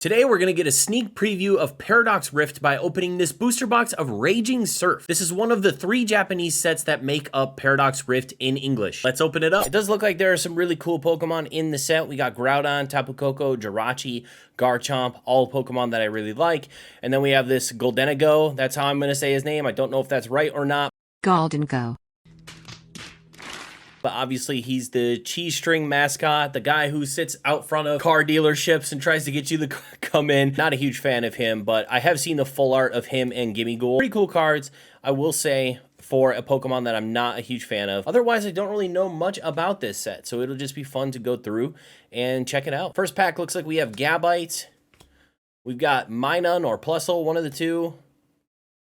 Today we're going to get a sneak preview of Paradox Rift by opening this booster box of Raging Surf. This is one of the 3 Japanese sets that make up Paradox Rift in English. Let's open it up. It does look like there are some really cool Pokemon in the set. We got Groudon, Tapu Koko, Jirachi, Garchomp, all Pokemon that I really like. And then we have this Goldenago. That's how I'm going to say his name. I don't know if that's right or not. Goldengo. But obviously he's the cheese string mascot, the guy who sits out front of car dealerships and tries to get you to come in. Not a huge fan of him, but I have seen the full art of him and Gimmighoul. Pretty cool cards, I will say, for a Pokemon that I'm not a huge fan of. Otherwise, I don't really know much about this set, so it'll just be fun to go through and check it out. First pack looks like we have Gabite. We've got Minun or Plusle, one of the two.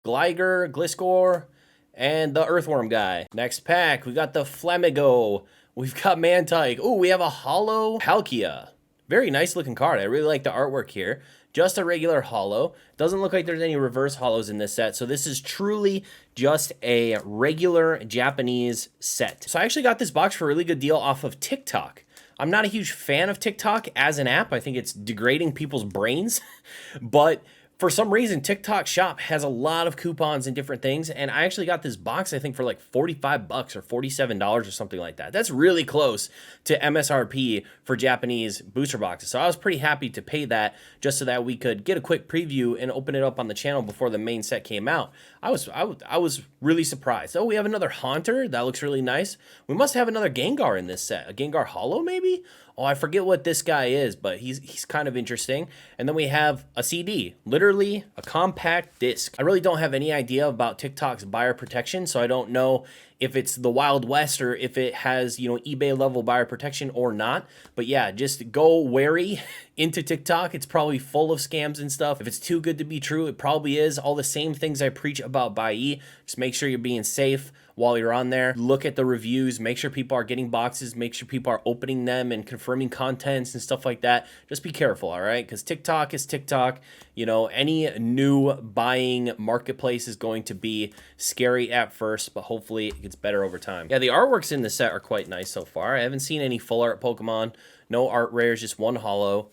Gligar, Gliscor, and the Earthworm guy. Next pack, we got the Flamigo. We've got Mantike. Ooh, we have a Holo Palkia. Very nice looking card. I really like the artwork here. Just a regular holo. Doesn't look like there's any reverse holos in this set. So this is truly just a regular Japanese set. So I actually got this box for a really good deal off of TikTok. I'm not a huge fan of TikTok as an app. I think it's degrading people's brains, but for some reason, TikTok Shop has a lot of coupons and different things, and I actually got this box, I think, for like 45 bucks or $47 or something like that. That's really close to MSRP for Japanese booster boxes, so I was pretty happy to pay that just so that we could get a quick preview and open it up on the channel before the main set came out. I was really surprised. Oh, we have another Haunter. That looks really nice. We must have another Gengar in this set. A Gengar Holo, maybe? Oh, I forget what this guy is, but he's kind of interesting. And then we have a CD, literally a compact disc. I really don't have any idea about TikTok's buyer protection, so I don't know if it's the Wild West or if it has, you know, eBay level buyer protection or not. But yeah, just go wary into TikTok. It's probably full of scams and stuff. If it's too good to be true, it probably is. All the same things I preach about Bai. Just make sure you're being safe while you're on there. Look at the reviews, make sure people are getting boxes, make sure people are opening them and confirming contents and stuff like that. Just be careful, all right? Because TikTok is TikTok. You know, any new buying marketplace is going to be scary at first, but hopefully it gets better over time. Yeah, the artworks in the set are quite nice so far. I haven't seen any full art Pokemon. No art rares, just one holo.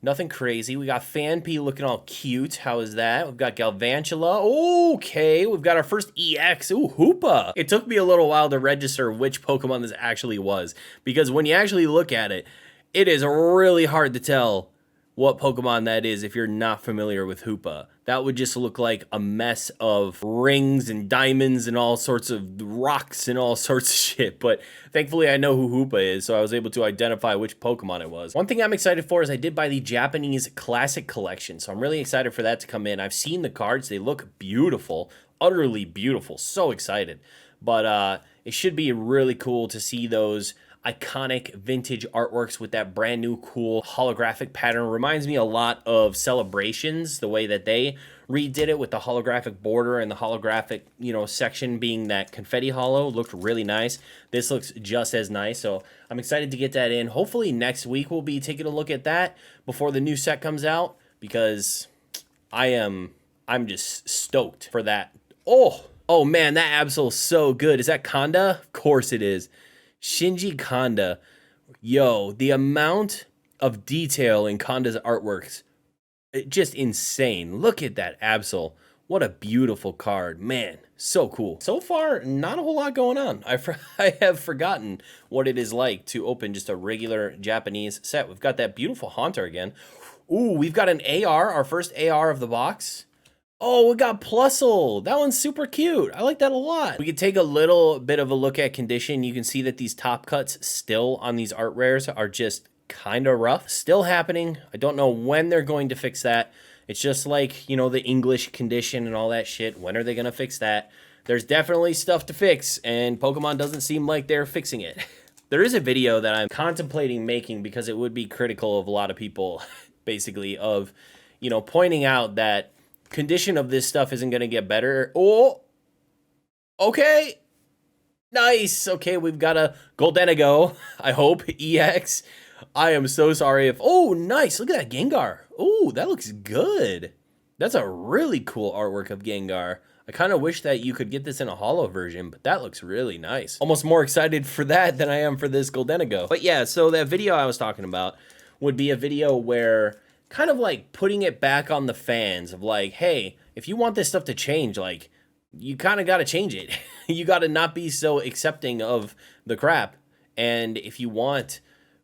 Nothing crazy. We got Phanpy looking all cute. How is that? We've got Galvantula. Okay, we've got our first EX. Ooh, Hoopa. It took me a little while to register which Pokemon this actually was, because when you actually look at it, it is really hard to tell what Pokemon that is if you're not familiar with Hoopa. That would just look like a mess of rings and diamonds and all sorts of rocks and all sorts of shit. But thankfully I know who Hoopa is, so I was able to identify which Pokemon it was. One thing I'm excited for is I did buy the Japanese Classic Collection, so I'm really excited for that to come in. I've seen the cards. They look beautiful, utterly beautiful. So excited. But it should be really cool to see those iconic vintage artworks with that brand new cool holographic pattern. Reminds me a lot of Celebrations, the way that they redid it with the holographic border and the holographic, you know, section being that confetti holo. Looked really nice. This looks just as nice, so I'm excited to get that in. Hopefully next week we'll be taking a look at that before the new set comes out, because I'm just stoked for that. Oh man, that Absol's so good. Is that Kanda? Of course it is. Shinji Kanda. Yo, the amount of detail in Kanda's artworks, just insane. Look at that Absol. What a beautiful card. Man, so cool. So far, not a whole lot going on. I have forgotten what it is like to open just a regular Japanese set. We've got that beautiful Haunter again. Ooh, we've got an AR, our first AR of the box. Oh, we got Plusle. That one's super cute. I like that a lot. We could take a little bit of a look at condition. You can see that these top cuts still on these art rares are just kind of rough. Still happening. I don't know when they're going to fix that. It's just like, you know, the English condition and all that shit. When are they going to fix that? There's definitely stuff to fix, and Pokemon doesn't seem like they're fixing it. There is a video that I'm contemplating making because it would be critical of a lot of people, basically, of, you know, pointing out that condition of this stuff isn't going to get better. Oh, okay. Nice. Okay, we've got a Goldenago, I hope, EX. I am so sorry if... Oh, nice. Look at that Gengar. Oh, that looks good. That's a really cool artwork of Gengar. I kind of wish that you could get this in a holo version, but that looks really nice. Almost more excited for that than I am for this Goldenago. But yeah, so that video I was talking about would be a video where kind of like putting it back on the fans of like, hey, if you want this stuff to change, like, you kind of got to change it. You got to not be so accepting of the crap. And if you want,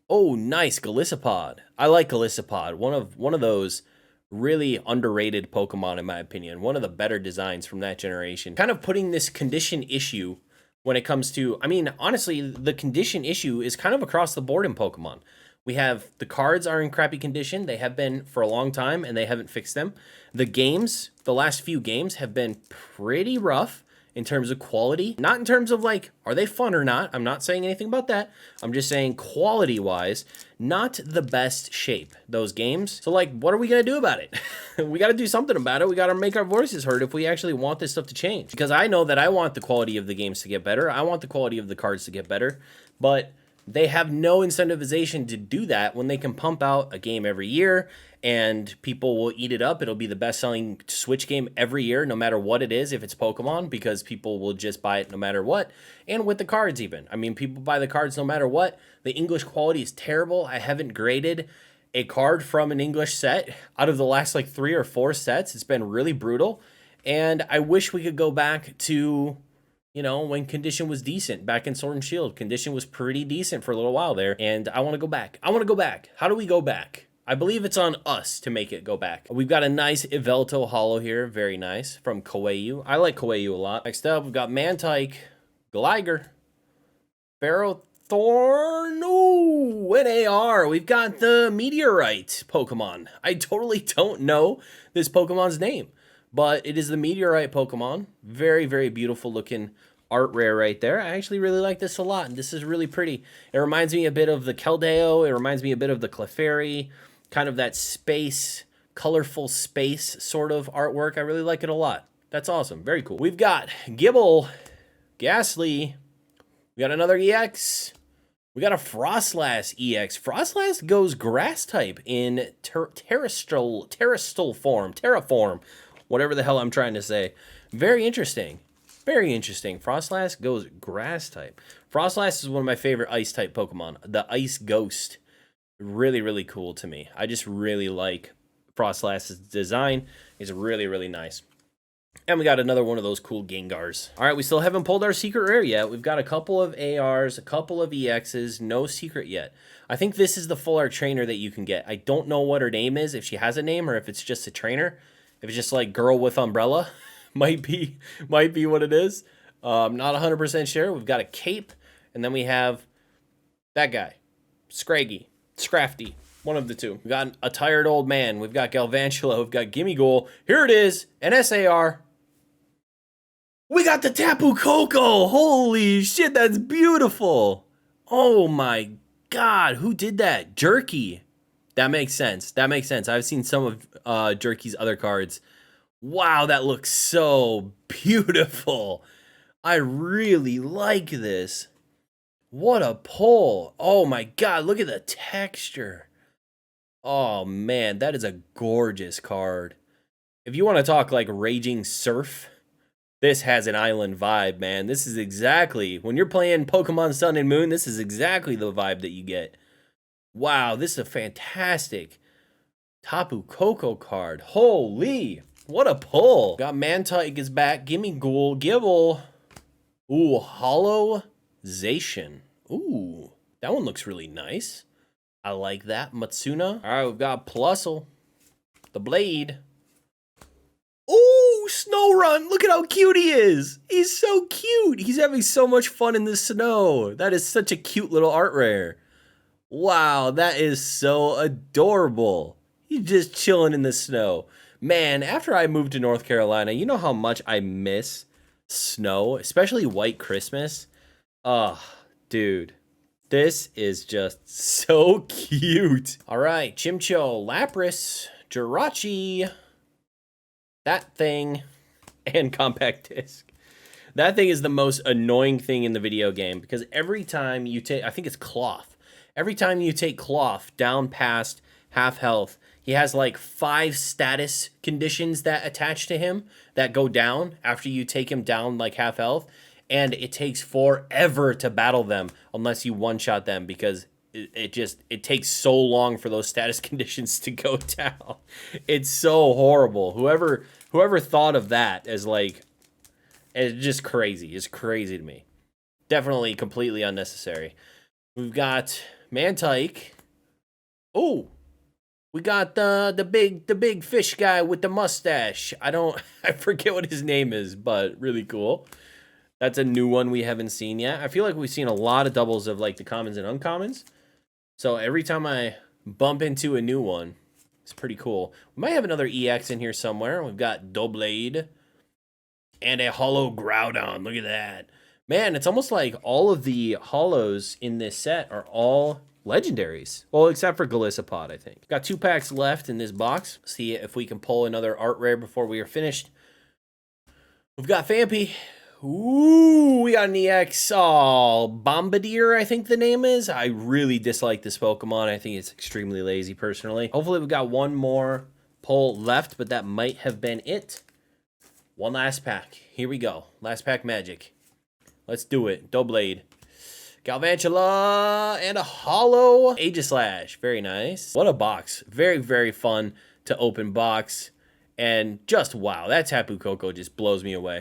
oh, nice, Golisopod. I like Golisopod. One of those really underrated Pokemon, in my opinion. One of the better designs from that generation. Kind of putting this condition issue when it comes to, I mean, honestly, the condition issue is kind of across the board in Pokemon. We have the cards are in crappy condition. They have been for a long time, and they haven't fixed them. The games, the last few games have been pretty rough in terms of quality. Not in terms of like, are they fun or not? I'm not saying anything about that. I'm just saying quality-wise, not the best shape, those games. So like, what are we gonna do about it? We gotta do something about it. We gotta make our voices heard if we actually want this stuff to change. Because I know that I want the quality of the games to get better. I want the quality of the cards to get better. But they have no incentivization to do that when they can pump out a game every year and people will eat it up. It'll be the best-selling Switch game every year, no matter what it is, if it's Pokemon, because people will just buy it no matter what. And with the cards even. I mean, people buy the cards no matter what. The English quality is terrible. I haven't graded a card from an English set out of the last like 3 or 4 sets. It's been really brutal. And I wish we could go back to, you know, when condition was decent back in Sword and Shield. Condition was pretty decent for a little while there, and I want to go back. I want to go back. How do we go back? I believe it's on us to make it go back. We've got a nice Yveltal Holo here. Very nice. From Koeiyu. I like Koeiyu a lot. Next up, we've got Mantike, Gligar, Ferrothorn, ooh, an AR. We've got the Meteorite Pokemon. I totally don't know this Pokemon's name, but it is the Meteorite Pokemon. Very, very beautiful looking art rare right there. I actually really like this a lot, and this is really pretty. It reminds me a bit of the Keldeo. It reminds me a bit of the Clefairy, kind of that space, colorful space sort of artwork. I really like it a lot. That's awesome. Very cool. We've got Gible, Ghastly. We got another EX. We got a Frostlass EX. Frostlass goes grass type in terrestrial form, terraform, whatever the hell I'm trying to say. Very interesting. Very interesting. Frostlass goes grass type. Frostlass is one of my favorite ice type Pokemon. The Ice Ghost. Really, really cool to me. I just really like Frostlass's design. It's really, really nice. And we got another one of those cool Gengars. All right, we still haven't pulled our secret rare yet. We've got a couple of ARs, a couple of EXs, no secret yet. I think this is the full art trainer that you can get. I don't know what her name is, if she has a name or if it's just a trainer. If it's just like girl with umbrella, might be what it is. I'm not 100% sure. We've got a Cape, and then we have that guy, Scraggy, Scrafty, one of the two. We've got a tired old man. We've got Galvantula. We've got Gimmighoul. Here it is, an SAR. We got the Tapu Koko. Holy shit, that's beautiful. Oh my god, who did that? Jerky. That makes sense. That makes sense. I've seen some of Jerky's other cards. Wow, that looks so beautiful. I really like this. What a pull. Oh my god, look at the texture. Oh man, that is a gorgeous card. If you want to talk like Raging Surf, this has an island vibe, man. This is exactly, when you're playing Pokemon Sun and Moon, this is exactly the vibe that you get. Wow, this is a fantastic Tapu Koko card. Holy, what a pull. Got Mantike is back. Gimmighoul, Gible. Ooh, Holozation. Ooh, that one looks really nice. I like that. Matsuna. All right, we've got Plusle, the Blade. Ooh, Snorunt. Look at how cute he is. He's so cute. He's having so much fun in the snow. That is such a cute little art rare. Wow, that is so adorable. He's just chilling in the snow. Man, after I moved to North Carolina, you know how much I miss snow, especially White Christmas. Oh, dude. This is just so cute. All right, Chimcho, Lapras, Jirachi, that thing, and Compact Disc. That thing is the most annoying thing in the video game because every time you take, I think it's Cloth. Every time you take Cloth down past half health, he has like 5 status conditions that attach to him that go down after you take him down like half health. And it takes forever to battle them unless you one-shot them because it takes so long for those status conditions to go down. It's so horrible. Whoever thought of that as like, it's just crazy. It's crazy to me. Definitely completely unnecessary. We've got Mantike. Oh, we got the big fish guy with the mustache. I forget what his name is, but really cool. That's a new one we haven't seen yet. I feel like we've seen a lot of doubles of like the commons and uncommons. So every time I bump into a new one, it's pretty cool. We might have another EX in here somewhere. We've got Doublade and a Hollow Groudon. Look at that. Man, it's almost like all of the hollows in this set are all legendaries. Well, except for Galissapod, I think. Got 2 packs left in this box. See if we can pull another art rare before we are finished. We've got Fampy. Ooh, we got an EX. Oh, Bombardier, I think the name is. I really dislike this Pokemon. I think it's extremely lazy, personally. Hopefully, we got one more pull left, but that might have been it. One last pack. Here we go. Last pack magic. Let's do it. Doublade. Galvantula and a hollow Aegislash. Very nice. What a box. Very, very fun to open box. And just wow, that Tapu Koko just blows me away.